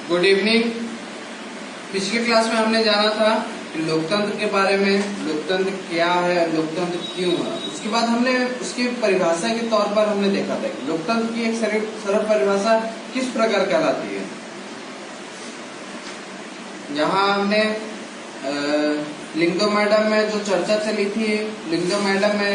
Good evening. पिछले class में हमने जाना था कि लोकतंत्र के बारे में, लोकतंत्र क्या है, लोकतंत्र क्यों है। उसके बाद हमने उसकी परिभाषा के तौर पर हमने देखा था कि लोकतंत्र की एक सरल परिभाषा किस प्रकार कहलाती है। यहाँ हमने लिंगदो मैडम में जो चर्चा चली थी, लिंगदो मैडम में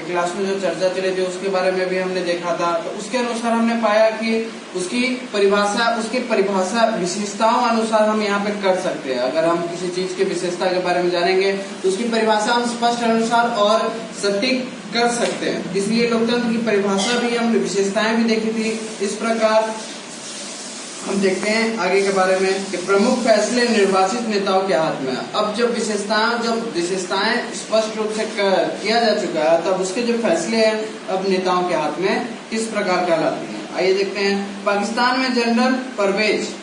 क्लास में जो चर्चा चली थी उसके बारे में भी हमने देखा था। तो उसके अनुसार हमने पाया कि उसकी परिभाषा विशेषताओं अनुसार हम यहाँ पे कर सकते हैं। अगर हम किसी चीज की विशेषता के बारे में जानेंगे तो उसकी परिभाषा हम स्पष्ट अनुसार और सटीक कर सकते हैं। इसलिए लोकतंत्र की परिभाषा भी, हमने विशेषताएं भी देखी थी। इस प्रकार हम देखते हैं आगे के बारे में कि प्रमुख फैसले निर्वाचित नेताओं के हाथ में। अब जब विशेषताएं स्पष्ट रूप से किया जा चुका है, तब उसके जो फैसले हैं अब नेताओं के हाथ में किस प्रकार कहलाती हैं। आइए देखते हैं। पाकिस्तान में जनरल परवेज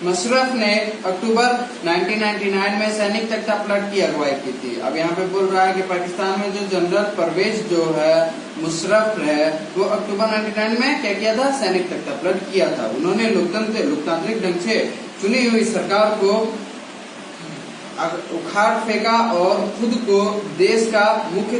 मुशर्रफ ने अक्टूबर 1999 में सैनिक तख्तापलट की अगुवाई की थी। अब यहाँ पे बोल रहा है कि पाकिस्तान में जो जनरल परवेज जो है मुशर्रफ है, वो अक्टूबर 1999 में क्या किया था? सैनिक तख्तापलट किया था। उन्होंने लोकतांत्रिक ढंग से चुनी हुई सरकार को उखाड़ फेंका और खुद को देश का मुख्य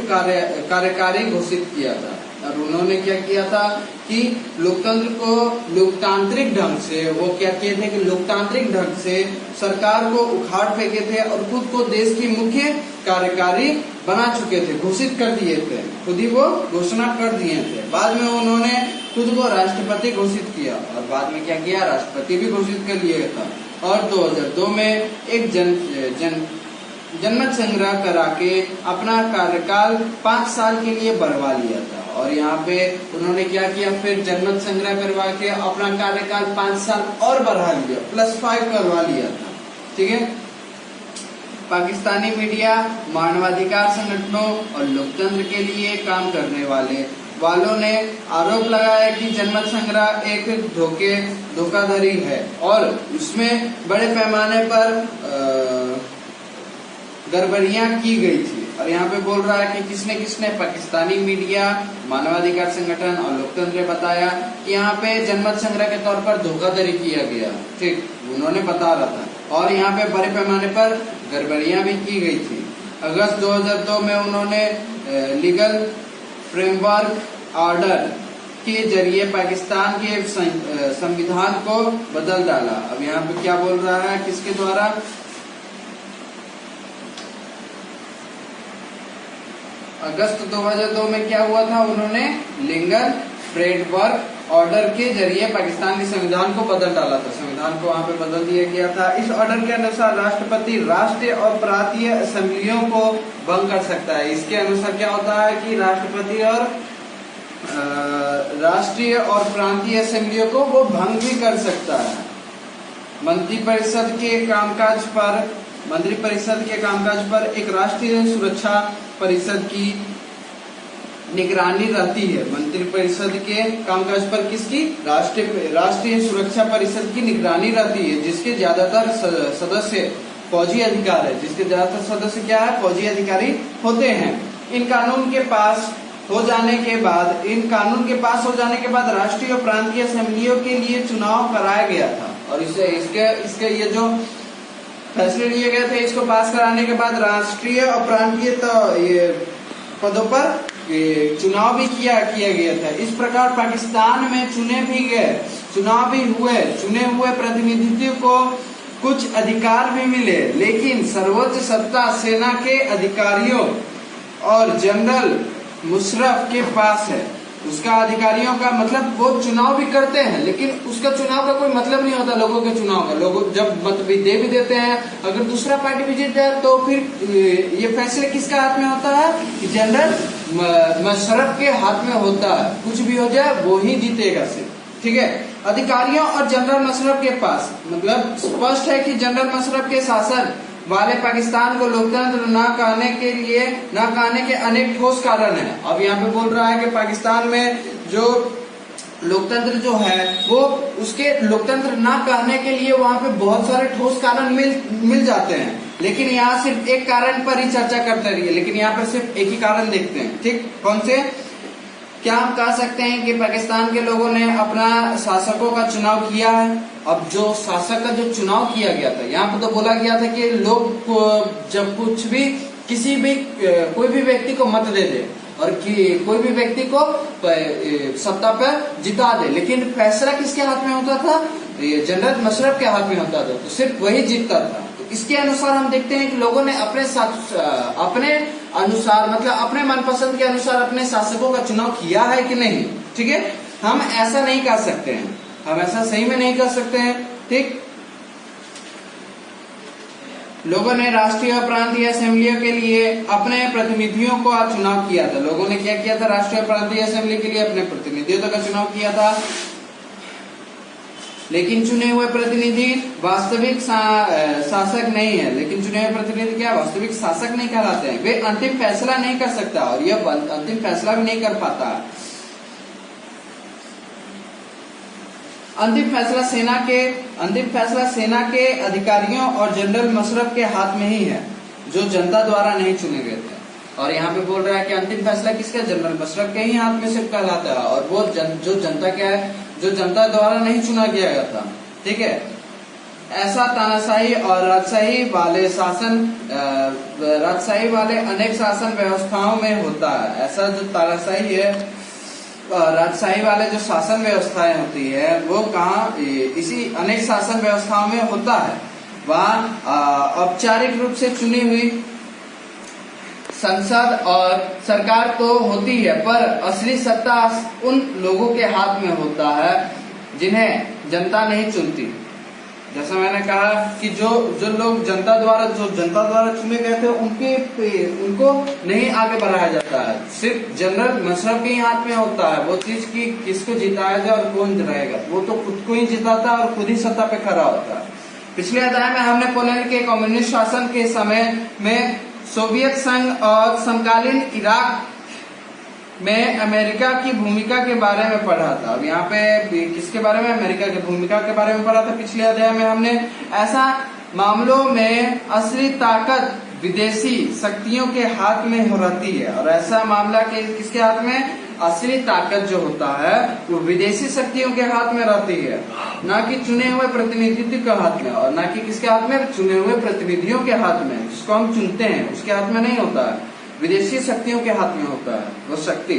कार्यकारी घोषित किया था। और उन्होंने क्या किया था कि लोकतंत्र को लोकतांत्रिक ढंग से, वो क्या किए थे कि लोकतांत्रिक ढंग से सरकार को उखाड़ फेंके थे और खुद को देश की मुख्य कार्यकारी बना चुके थे, घोषित कर दिए थे। खुद ही वो घोषणा कर दिए थे। बाद में उन्होंने खुद को राष्ट्रपति घोषित किया और बाद में क्या किया? राष्ट्रपति भी घोषित कर लिया था। और 2002 में एक जनमत संग्रह करा के अपना कार्यकाल 5 साल के लिए बढ़वा लिया था। और यहाँ पे उन्होंने क्या किया? फिर जनमत संग्रह करवा के अपना कार्यकाल 5 साल और बढ़ा लिया, +5 करवा लिया था। ठीक है। पाकिस्तानी मीडिया, मानवाधिकार संगठनों और लोकतंत्र के लिए काम करने वालों ने आरोप लगाया कि जनमत संग्रह एक धोखाधड़ी है और उसमें बड़े पैमाने पर गड़बड़ियां की गई थी। और यहाँ पे बोल रहा है कि किसने पाकिस्तानी मीडिया, मानवाधिकार संगठन और लोकतंत्र ने बताया कि यहाँ पे जनमत संग्रह के तौर पर धोखाधड़ी किया गया। ठीक, उन्होंने बता रहा था। और यहाँ पे बड़े पैमाने पर गड़बड़ियां भी की गई थी। अगस्त 2002 में उन्होंने लीगल फ्रेमवर्क ऑर्डर के जरिए पाकिस्तान के संविधान को बदल डाला। अब यहाँ पे क्या बोल रहा है? किसके द्वारा? अगस्त 2002 में क्या हुआ था? उन्होंने लीगल फ्रेमवर्क ऑर्डर के जरिए पाकिस्तान के संविधान को बदल डाला था। संविधान को वहां पे बदल दिया गया था। इस ऑर्डर के अनुसार राष्ट्रपति राष्ट्रीय और प्रांतीय असेंबलियों को भंग कर सकता है। इसके अनुसार क्या होता है कि राष्ट्रपति और राष्ट्रीय और प्रांतीय असेंबलियों को वो भंग भी कर सकता है। मंत्रिपरिषद के कामकाज पर एक राष्ट्रीय सुरक्षा परिषद की निगरानी रहती है। मंत्रिपरिषद के कामकाज पर किसकी? राष्ट्रीय सुरक्षा परिषद की निगरानी रहती है, जिसके ज्यादातर सदस्य फौजी अधिकार है। जिसके ज्यादातर सदस्य क्या है? फौजी अधिकारी होते हैं। इन कानून के पास हो जाने के बाद राष्ट्रीय और प्रांतीय असेंबलियों के लिए चुनाव कराया गया था। और इसके ये जो फैसले लिए गए थे, इसको पास कराने के बाद राष्ट्रीय और प्रांतीय ये पदों पर चुनाव भी किया गया था। इस प्रकार पाकिस्तान में चुनाव भी हुए, चुने हुए प्रतिनिधित्व को कुछ अधिकार भी मिले, लेकिन सर्वोच्च सत्ता सेना के अधिकारियों और जनरल मुशर्रफ के पास है। उसका अधिकारियों का मतलब वो चुनाव भी करते हैं, लेकिन उसका चुनाव का कोई मतलब नहीं होता लोगों के चुनाव का। लोग जब मत भी देते हैं, अगर दूसरा पार्टी भी जीत जाए तो फिर ये फैसले किसका हाथ में होता है? जनरल मुशर्रफ के हाथ में होता है। कुछ भी हो जाए वो ही जीतेगा सिर्फ। ठीक है। अधिकारियों और जनरल मुशर्रफ के पास, मतलब स्पष्ट है कि जनरल मुशर्रफ के शासन वाले पाकिस्तान को लोकतंत्र न कहने के अनेक ठोस कारण हैं। अब यहाँ पे बोल रहा है कि पाकिस्तान में जो लोकतंत्र जो है वो उसके लोकतंत्र न कहने के लिए वहाँ पे बहुत सारे ठोस कारण मिल जाते हैं, लेकिन यहाँ सिर्फ एक कारण पर ही चर्चा करते रहिए। लेकिन यहाँ पे सिर्फ एक ही कारण देखते हैं। ठीक, कौन से? क्या हम कह सकते हैं कि पाकिस्तान के लोगों ने अपना शासकों का चुनाव किया है? अब जो शासक का जो चुनाव किया गया था, यहाँ पे तो बोला गया था कि लोग जब कुछ भी किसी भी कोई भी व्यक्ति को मत दे दे और कि कोई भी व्यक्ति को सत्ता पर जिता दे, लेकिन फैसला किसके हाथ में होता था? जनरल मशरफ के हाथ में होता था, तो सिर्फ वही जीतता था। तो इसके अनुसार हम देखते हैं कि लोगों ने अपने अनुसार, मतलब अपने मनपसंद के अनुसार अपने शासकों का चुनाव किया है कि नहीं। ठीक है, हम ऐसा नहीं कर सकते हैं, हम ऐसा सही में नहीं कर सकते हैं। ठीक, लोगों ने राष्ट्रीय और प्रांतीय असेंबलियों के लिए अपने प्रतिनिधियों का चुनाव किया था। लोगों ने क्या किया था? राष्ट्रीय और प्रांतीय असेंबली के लिए अपने प्रतिनिधियों का चुनाव किया था, लेकिन चुने हुए प्रतिनिधि वास्तविक शासक नहीं है। लेकिन चुने हुए प्रतिनिधि क्या वास्तविक शासक नहीं कहलाते हैं, वे अंतिम फैसला नहीं कर सकता और यह अंतिम फैसला भी नहीं कर पाता। अंतिम फैसला सेना के अधिकारियों और जनरल मशरफ के हाथ में ही है, जो जनता द्वारा नहीं चुने गए थे। और यहाँ पे बोल रहा है कि अंतिम फैसला किसका? जनरल मशरफ के ही हाथ में सिर्फ कहलाता है, और वो जो जनता क्या है, जो जनता द्वारा नहीं चुना गया था। ठीक है, ऐसा तानाशाही और राजशाही वाले अनेक शासन व्यवस्थाओं में होता है। ऐसा जो तानाशाही है, राजशाही वाले जो शासन व्यवस्थाएं होती है, वो कहाँ? इसी अनेक शासन व्यवस्थाओं में होता है। वहाँ औपचारिक रूप से चुनी हुई संसद और सरकार तो होती है, पर असली सत्ता उन लोगों के हाथ में होता है जिन्हें जनता नहीं चुनती। जैसा मैंने कहा कि जो लोग जनता द्वारा चुने गए थे, उनको नहीं आगे बढ़ाया जाता है, सिर्फ जनरल मशरफ के ही हाथ में होता है वो चीज की किसको जिताया जाए और कौन रहेगा। वो तो खुद को ही जिताता है और खुद ही सत्ता पे खड़ा होता है। पिछले अध्याय में हमने पोलैंड के कम्युनिस्ट शासन के समय में सोवियत संघ और समकालीन इराक में अमेरिका की भूमिका के बारे में पढ़ा था। अब यहाँ पे किसके बारे में? अमेरिका की भूमिका के बारे में पढ़ा था पिछले अध्याय में हमने। ऐसा मामलों में असली ताकत विदेशी शक्तियों के हाथ में हो रहती है, और ऐसा मामला किसके हाथ में? असली ताकत जो होता है वो विदेशी शक्तियों के हाथ में रहती है, ना कि चुने हुए प्रतिनिधित्व के हाथ में, और ना कि किसके हाथ में? चुने हुए प्रतिनिधियों के हाथ में। जिसको हम चुनते हैं उसके हाथ में नहीं होता है, विदेशी शक्तियों के हाथ में होता है वो शक्ति।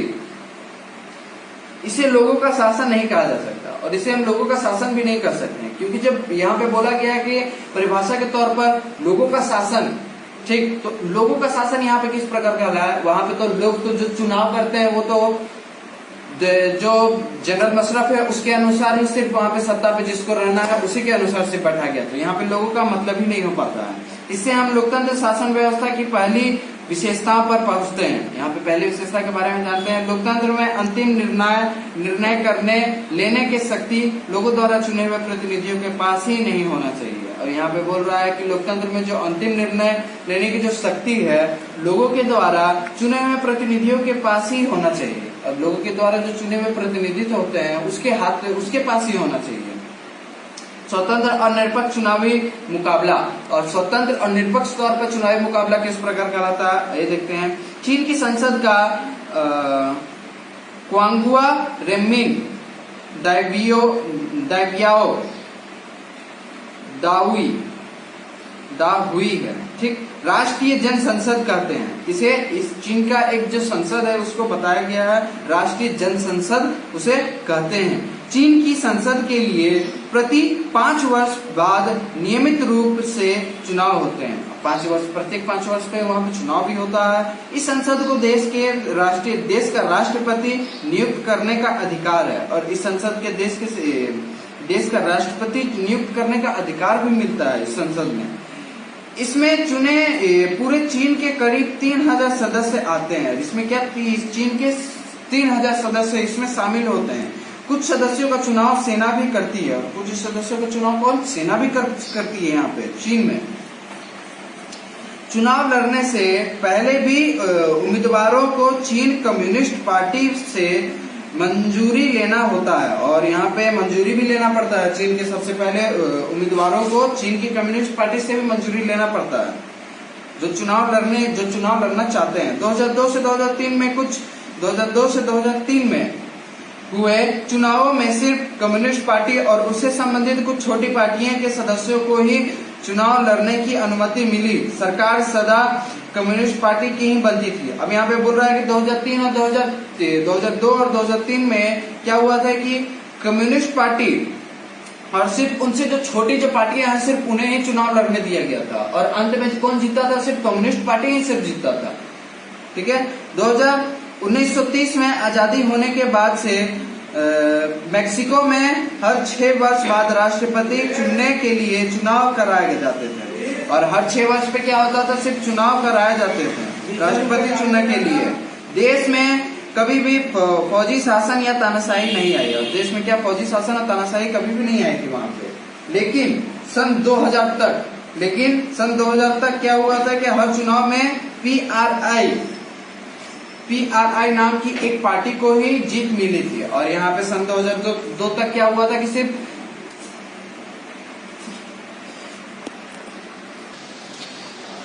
इसे लोगों का शासन नहीं कहा जा सकता, और इसे हम लोगों का शासन भी नहीं कर सकते, क्योंकि जब यहाँ पे बोला गया है कि परिभाषा के तौर पर लोगों का शासन, ठीक, तो लोगों का शासन यहाँ पे किस प्रकार का है? वहां पे तो लोग तो जो चुनाव करते हैं वो तो जो जनरल मशरफ है उसके अनुसार ही सिर्फ वहां पे सत्ता पे जिसको रहना है उसी के अनुसार से बैठा गया, तो यहाँ पे लोगों का मतलब ही नहीं हो पाता है। इससे हम लोकतंत्र शासन व्यवस्था की पहली विशेषताओं पर पहुंचते हैं। यहाँ पे पहली विशेषता के बारे में जानते हैं। लोकतंत्र में अंतिम निर्णय करने लेने की शक्ति लोगों द्वारा चुने हुए प्रतिनिधियों के पास ही नहीं होना चाहिए। और यहाँ पे बोल रहा है कि लोकतंत्र में जो अंतिम निर्णय लेने की जो शक्ति है लोगों के द्वारा चुने हुए प्रतिनिधियों के पास ही होना चाहिए, और लोगों के द्वारा जो चुने हुए प्रतिनिधित्व होते हैं उसके पास ही होना चाहिए। स्वतंत्र और निरपेक्ष चुनावी मुकाबला, और स्वतंत्र और निरपेक्ष तौर पर चुनावी मुकाबला किस प्रकार कहलाता है ये देखते हैं। चीन की संसद का क्वांगुआ रेमिन दावियाओ दाहुई है, ठीक, राष्ट्रीय जन संसद कहते हैं इसे। इस चीन का एक जो संसद है उसको बताया गया है राष्ट्रीय जन संसद उसे कहते हैं। चीन की संसद के लिए प्रति 5 वर्ष बाद नियमित रूप से चुनाव होते हैं। प्रत्येक 5 वर्ष पे वहाँ पे चुनाव भी होता है। इस संसद को देश का राष्ट्रपति नियुक्त करने का अधिकार है, और इस संसद के देश का राष्ट्रपति नियुक्त करने का अधिकार भी मिलता है इस संसद में। इसमें चुने पूरे चीन के करीब 3000 सदस्य आते हैं। इसमें क्या चीन के 3000 सदस्य इसमें शामिल होते हैं। कुछ सदस्यों का चुनाव सेना भी करती है, और कुछ सदस्यों का चुनाव कौन? सेना भी करती है। यहाँ पे चीन में चुनाव लड़ने से पहले भी उम्मीदवारों को चीन कम्युनिस्ट पार्टी से मंजूरी लेना होता है, और यहाँ पे मंजूरी भी लेना पड़ता है। चीन के सबसे पहले उम्मीदवारों को चीन की कम्युनिस्ट पार्टी से भी मंजूरी लेना पड़ता है जो चुनाव लड़ना चाहते हैं। 2002 से 2003 में कुछ 2002 से 2003 में हुए चुनावों में सिर्फ कम्युनिस्ट पार्टी और उससे संबंधित कुछ छोटी पार्टियों के सदस्यों को ही चुनाव लड़ने की अनुमति मिली। सरकार सदा कम्युनिस्ट पार्टी की ही बनती थी। अब यहाँ पे बोल रहा है कि 2002 और 2003 में क्या हुआ था कि कम्युनिस्ट पार्टी और सिर्फ उनसे जो छोटी जो पार्टियां हैं सिर्फ उन्हें ही चुनाव लड़ने दिया गया था, और अंत में कौन जीता था? सिर्फ कम्युनिस्ट पार्टी ही सिर्फ जीता था। ठीक है। 1930 में आजादी होने के बाद से मेक्सिको में हर 6 वर्ष बाद राष्ट्रपति चुनने के लिए चुनाव कराए जाते थे, और हर 6 वर्ष पे क्या होता था? सिर्फ चुनाव कराए जाते थे राष्ट्रपति चुनने के लिए। देश में कभी भी फौजी शासन या तानाशाही नहीं आई, और देश में क्या फौजी शासन और तानाशाही कभी भी नहीं आई थी वहां पे। लेकिन सन 2000 तक क्या हुआ था कि हर चुनाव में पीआरआई नाम की एक पार्टी को ही जीत मिली थी। और यहाँ पे सन 2002 तक क्या हुआ था कि सिर्फ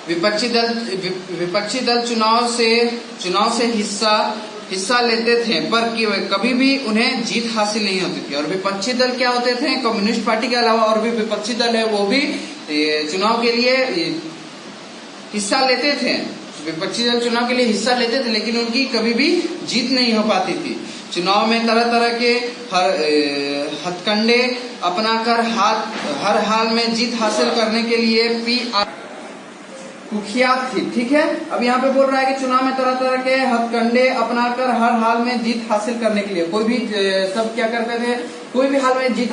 विपक्षी दल चुनाव से हिस्सा लेते थे, पर कभी भी उन्हें जीत हासिल नहीं होती थी। और विपक्षी दल क्या होते थे? कम्युनिस्ट पार्टी के अलावा और भी विपक्षी दल है, वो भी चुनाव के लिए हिस्सा लेते थे। विपक्षी दल चुनाव के लिए हिस्सा लेते थे, लेकिन उनकी कभी भी जीत नहीं हो पाती थी। चुनाव में तरह तरह के हथकंडे अपनाकर हर हाल में जीत हासिल करने के लिए कुख्यात थी। ठीक है। अब यहाँ पे बोल रहा है कि चुनाव में तरह तरह के हथकंडे अपनाकर हर हाल में जीत हासिल करने के लिए कोई भी सब क्या करते थे? कोई भी हाल में जीत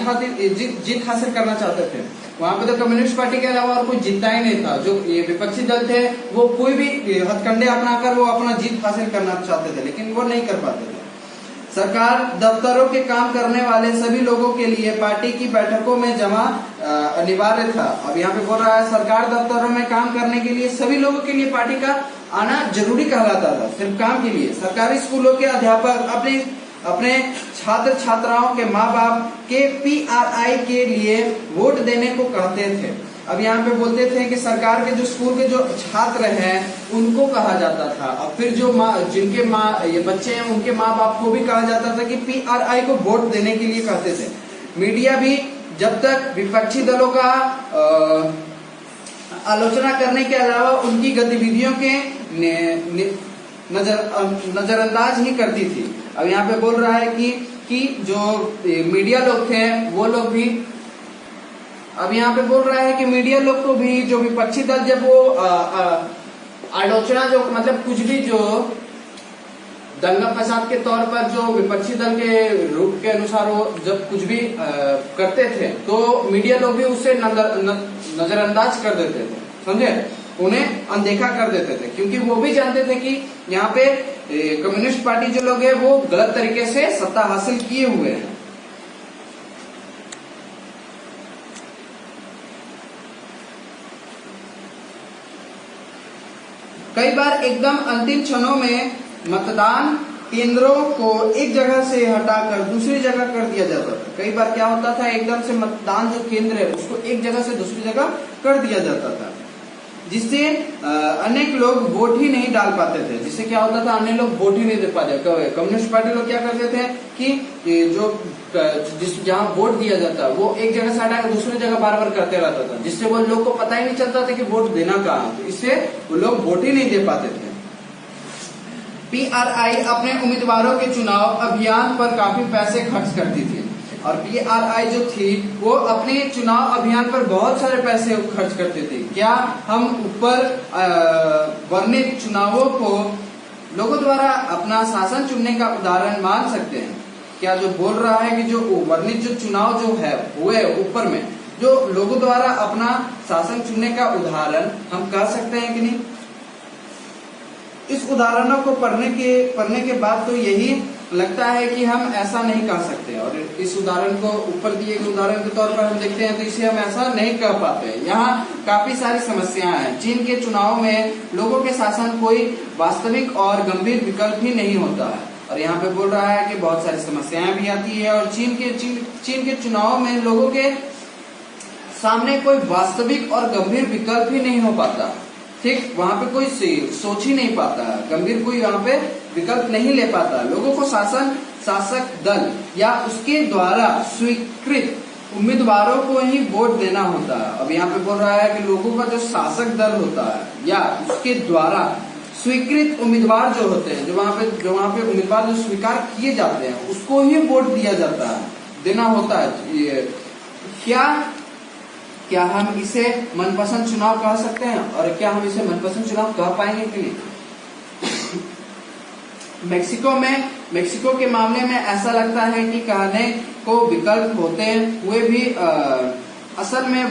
हासिल करना चाहते थे। वहां पे तो कम्युनिस्ट पार्टी के अलावा और कोई जीतता ही नहीं था। जो ये विपक्षी दल थे वो कोई भी हथकंडे अपनाकर वो अपना जीत हासिल करना चाहते थे, लेकिन वो नहीं कर पाते थे। सरकार दफ्तरों के काम करने वाले सभी लोगों के लिए पार्टी की बैठकों में जमा अनिवार्य था। अब यहाँ पे बोल रहा है सरकार दफ्तरों में काम करने के लिए सभी लोगों के लिए पार्टी का आना जरूरी कहलाता था, सिर्फ काम के लिए। सरकारी स्कूलों के अध्यापक अपने छात्र छात्राओं के माँ बाप के पीआरआई के लिए वोट देने को कहते थे। अब यहाँ पे बोलते थे कि सरकार के जो स्कूल के जो छात्र हैं उनको कहा जाता था। अब फिर जो जिनके ये बच्चे हैं उनके माँ बाप को भी कहा जाता था कि पीआरआई को वोट देने के लिए कहते थे। मीडिया भी जब तक विपक्षी दलों का आलोचना करने के अलावा उनकी गतिविधियों के नजरअंदाज ही करती थी। अब यहाँ पे बोल रहा है कि जो मीडिया लोग थे वो लोग भी, अब यहाँ पे बोल रहा है कि मीडिया लोग को भी जो विपक्षी दल जब वो आलोचना जो मतलब कुछ भी जो दंगा फसाद के तौर पर जो विपक्षी दल के रूप के अनुसार वो जब कुछ भी करते थे तो मीडिया लोग भी उससे नजरअंदाज कर देते थे, समझे? उन्हें अनदेखा कर देते थे, क्योंकि वो भी जानते थे कि यहाँ पे कम्युनिस्ट पार्टी जो लोग हैं वो गलत तरीके से सत्ता हासिल किए हुए हैं। कई बार एकदम अंतिम क्षणों में मतदान केंद्रों को एक जगह से हटाकर दूसरी जगह कर दिया जाता था। कई बार क्या होता था, एकदम से मतदान जो केंद्र है उसको एक जगह से दूसरी जगह कर दिया जाता था, जिससे अनेक लोग वोट ही नहीं डाल पाते थे। जिससे क्या होता था, अन्य लोग वोट ही नहीं दे पाते। कम्युनिस्ट पार्टी लोग क्या करते थे कि जो जहाँ वोट दिया जाता वो एक जगह से हटाकर दूसरी जगह बार बार करते रहता था, जिससे वो लोग को पता ही नहीं चलता था कि वोट देना कहाँ। तो इससे वो लोग वोट ही नहीं दे पाते थे। पीआरआई अपने उम्मीदवारों के चुनाव अभियान पर काफी पैसे खर्च करती थी, और पीआरआई जो थी वो अपने चुनाव अभियान पर बहुत सारे पैसे खर्च करते थे। क्या हम ऊपर वर्णित चुनावों को लोगों द्वारा अपना शासन चुनने का उदाहरण मान सकते हैं? क्या जो बोल रहा है कि जो वर्णित जो चुनाव जो है हुए ऊपर में जो लोगों द्वारा अपना शासन चुनने का उदाहरण हम कह सकते हैं कि नहीं? इस उदाहरणों को पढ़ने के बाद तो यही लगता है कि हम ऐसा नहीं कह सकते, और इस उदाहरण को ऊपर दिए गए उदाहरण के तौर पर हम देखते हैं तो इसे हम ऐसा नहीं कह पाते। यहाँ काफी सारी समस्याएं हैं। चीन के चुनाव में लोगों के शासन कोई वास्तविक और गंभीर विकल्प ही नहीं होता है, और यहाँ पे बोल रहा है कि बहुत सारी समस्याएं भी आती है, और चीन के चुनाव में लोगों के सामने कोई वास्तविक और गंभीर विकल्प ही नहीं हो पाता। ठीक, वहां पे कोई सोच ही नहीं पाता, गंभीर कोई वहां पे विकल्प नहीं ले पाता। लोगों को शासक दल या उसके द्वारा स्वीकृत उम्मीदवारों को ही वोट देना होता है। अब यहाँ पे बोल रहा है कि लोगों का जो शासक दल होता है या उसके द्वारा स्वीकृत उम्मीदवार जो होते हैं, जो वहाँ पे उम्मीदवार जो स्वीकार किए जाते हैं, उसको ही वोट दिया जाता है, देना होता है। ये क्या हम इसे मनपसंद चुनाव कह सकते हैं? और क्या हम इसे मनपसंद चुनाव कह पाएंगे कि नहीं? मेक्सिको के मामले में ऐसा लगता है कि कहने को विकल्प होते हुए भी असल में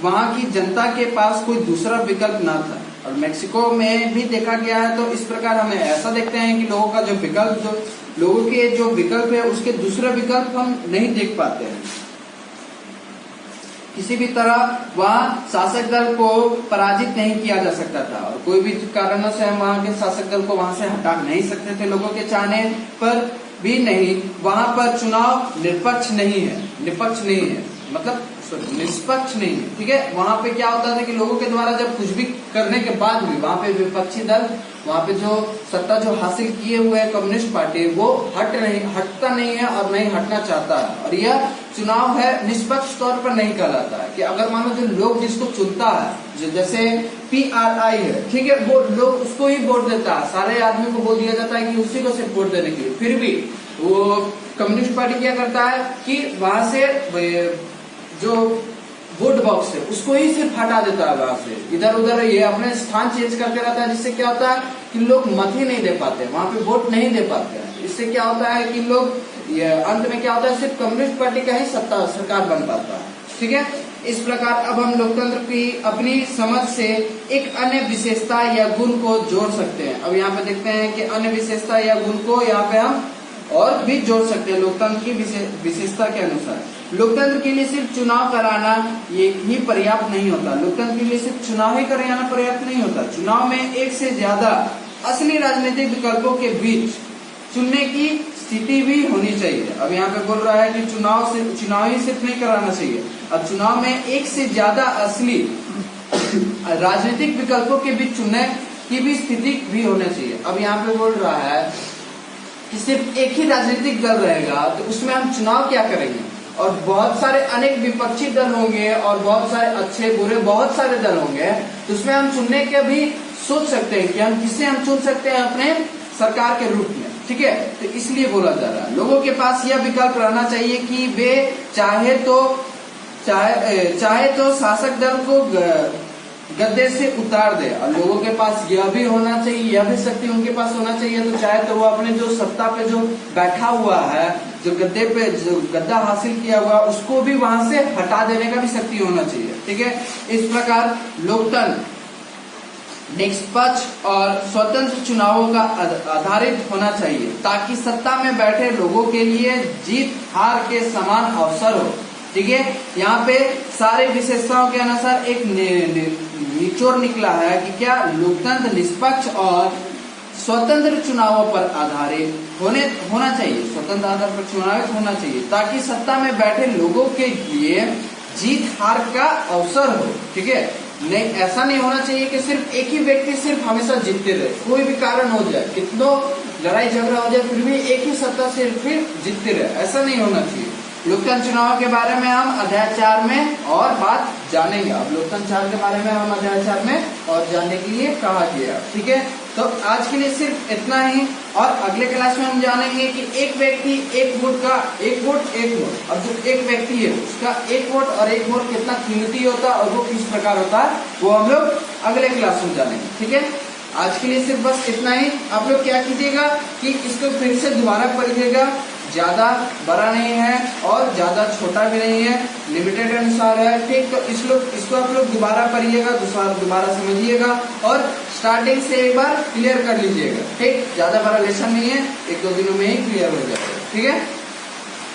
वहां की जनता के पास कोई दूसरा विकल्प ना था। और मेक्सिको में भी देखा गया है, तो इस प्रकार हमें ऐसा देखते हैं कि लोगों के जो विकल्प है उसके दूसरे विकल्प हम नहीं देख पाते हैं। किसी भी तरह वहां शासक दल को पराजित नहीं किया जा सकता था और कोई भी कारणों से हम वहां के शासक दल को वहां से हटा नहीं सकते थे, लोगों के चाहने पर भी नहीं। वहां पर चुनाव निष्पक्ष नहीं है, मतलब निष्पक्ष नहीं है, ठीक है। वहां पे क्या होता था कि लोगों के द्वारा जब कुछ भी करने के बाद भी वहां पे विपक्षी दल, वहां पे जो सत्ता जो हासिल किए हुए है कम्युनिस्ट पार्टी, वो हटता नहीं है और नहीं हटना चाहता है। और यह चुनाव है निष्पक्ष तौर पर नहीं कहलाता है कि अगर मानो जो लोग जिसको चुनता है, जैसे PRI है, ठीक है, वो लोग उसको ही वोट देता है, सारे आदमी को बोल दिया जाता है कि उसी को सिर्फ वोट देने के लिए। फिर भी वो कम्युनिस्ट पार्टी क्या करता है कि वहां से जो वोट बॉक्स है उसको ही सिर्फ हटा देता है, वहां से इधर उधर ये अपने स्थान चेंज करते रहता है, जिससे क्या होता है कि लोग मत ही नहीं दे पाते, वहां पे वोट नहीं दे पाते हैं। इससे क्या होता है कि लोग अंत में क्या होता है, सिर्फ कम्युनिस्ट पार्टी का ही सरकार बन पाता है, ठीक है। इस प्रकार अब हम लोकतंत्र की अपनी समझ से एक अन्य विशेषता या गुण को जोड़ सकते हैं। अब यहाँ पे देखते हैं कि अन्य विशेषता या गुण को यहाँ पे हम और भी जोड़ सकते हैं लोकतंत्र की विशेषता के अनुसार। लोकतंत्र के लिए सिर्फ चुनाव कराना ये ही पर्याप्त नहीं होता। लोकतंत्र के लिए सिर्फ चुनाव ही कराना पर्याप्त नहीं होता। चुनाव में एक से ज्यादा असली राजनीतिक विकल्पों के बीच चुनने की स्थिति भी होनी चाहिए। अब यहाँ पे बोल रहा है कि चुनाव ही सिर्फ नहीं कराना चाहिए, अब चुनाव में एक से ज्यादा असली राजनीतिक विकल्पों के बीच चुनने की भी स्थिति भी होना चाहिए। अब यहाँ पे बोल रहा है कि सिर्फ एक ही राजनीतिक दल रहेगा तो उसमें हम चुनाव क्या करेंगे, और बहुत सारे अनेक विपक्षी दल होंगे और बहुत सारे अच्छे बुरे बहुत सारे दल होंगे, तो उसमें हम चुनने के भी सोच सकते हैं कि हम किसे हम चुन सकते हैं अपने सरकार के रूप में, ठीक है। तो इसलिए बोला जा रहा है लोगों के पास यह विकल्प रहना चाहिए कि वे चाहे तो शासक दल को गद्दे से उतार दे, और लोगों के पास यह भी होना चाहिए, यह भी शक्ति उनके पास होना चाहिए, तो चाहे तो वो अपने जो सत्ता पे जो बैठा हुआ है, जो गद्दे पे जो गद्दा हासिल किया हुआ, उसको भी वहां से हटा देने का भी शक्ति होना चाहिए, ठीक है। इस प्रकार लोकतंत्र निष्पक्ष और स्वतंत्र चुनावों का आधारित होना चाहिए ताकि सत्ता में बैठे लोगों के लिए जीत हार के समान अवसर हो, ठीक है। यहाँ पे सारे विशेषताओं के अनुसार एक निचोड़ निकला है कि क्या लोकतंत्र निष्पक्ष और स्वतंत्र चुनावों पर आधारित होना चाहिए, स्वतंत्र आधार पर चुनावित होना चाहिए ताकि सत्ता में बैठे लोगों के लिए जीत हार का अवसर हो, ठीक है। नहीं, ऐसा नहीं होना चाहिए कि सिर्फ एक ही व्यक्ति सिर्फ हमेशा जीतते रहे, कोई भी कारण हो जाए, कितनों लड़ाई झगड़ा हो जाए, फिर भी एक ही सत्ता से फिर जीतते रहे, ऐसा नहीं होना चाहिए। लोकतंत्र चुनाव के बारे में हम अध्याय 4 में और बात जानेंगे। अब लोकतंत्र 4 के बारे में हम अध्याय 4 में और जानने के लिए कहा गया, ठीक है। तो आज के लिए सिर्फ इतना ही, और अगले क्लास में हम जानेंगे कि एक व्यक्ति एक वोट। अब जो एक व्यक्ति है उसका एक वोट और एक वोट कितना कीमती होता है और वो किस प्रकार होता है, वो हम लोग अगले क्लास में जानेंगे, ठीक है। आज के लिए सिर्फ बस इतना ही। आप लोग क्या कीजिएगा कि इसको फिर से दोबारा पढ़िएगा, ज्यादा बड़ा नहीं है और ज्यादा छोटा भी नहीं है, लिमिटेड अनुसार है, ठीक। तो इसको आप लोग दोबारा पढ़िएगा, दोबारा समझिएगा और स्टार्टिंग से एक बार क्लियर कर लीजिएगा, ठीक। ज्यादा बड़ा लेसन नहीं है, 1-2 दिनों में ही क्लियर हो जाएगा, ठीक है।